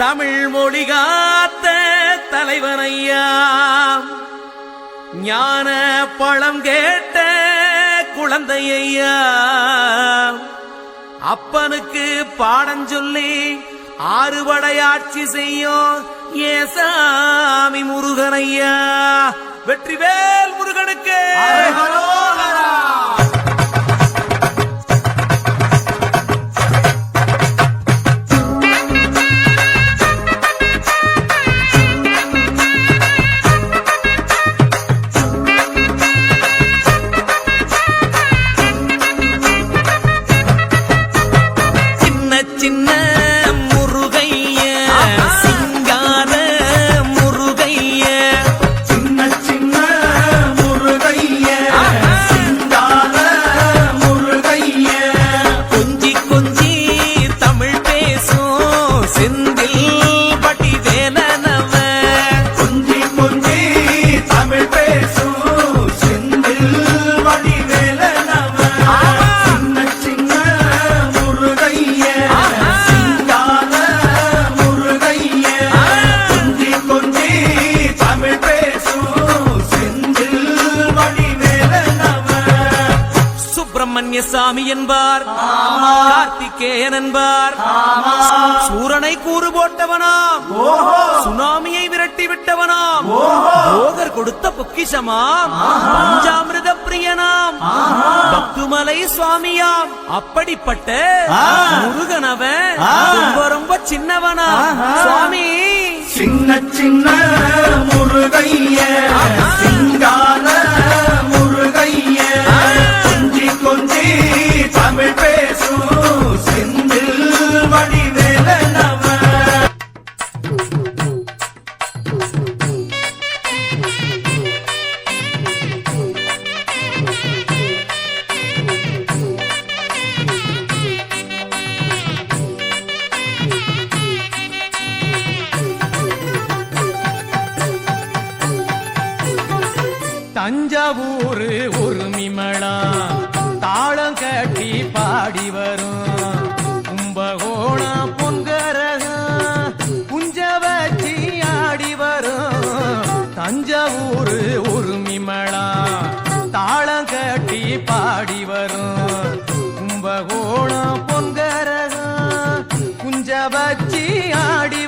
தமிழ் மொழி காத்த தலைவனையா, ஞான பழம் கேட்ட குழந்தையா, அப்பனுக்கு பாடம் சொல்லி ஆறுபடையாட்சி செய்யும் ஏசாமி முருகனையா. வெற்றிவேல் முருகனுக்கு சின்ன முருகைய, சிங்கார முருகைய, சின்ன சின்ன முருகைய, சிங்கார முருகைய, கொஞ்சி கொஞ்சி தமிழ் பேசும் செந்தில் பட்டி வேலனவ, கொஞ்சி கொஞ்சி தமிழ் பேசும் செந்தில் வடிவேலனவ. சின்ன சின்ன முருகைய, சிங்கார முருகைய, கொஞ்சி கொஞ்சி தமிழ் பேசும் செந்தில் வடிவேலனவ. சுப்பிரமணிய சாமி என்பார், கார்த்திகேயன் என்பார், சூரனை கூறு போட்டவனாம், சுனாமியை விரட்டி விட்டவனாம், போகர் கொடுத்த பொக்கிஷமாம், பஞ்சாமிர்த பிரியனாம், பத்துமலை சுவாமியாம். அப்படிப்பட்ட முருகனவன் ரொம்ப ரொம்ப சின்னவனா சுவாமி. சின்ன சின்ன முருகைய, சிங்கார முருகைய, கொஞ்சி கொஞ்சி தமிழ் பேசும் செந்தில் வடிவேலனவ. தஞ்சாவூர் உரிமளா தாளம் கட்டி பாடி வரும், கும்பகோணம் பொன்கரகம் குஞ்ச வச்சி ஆடி வரும். தஞ்சாவூர் உரிமளா தாளம் கட்டி பாடி வரும், கும்பகோணம் பொன்கரகம் குஞ்ச வச்சி ஆடி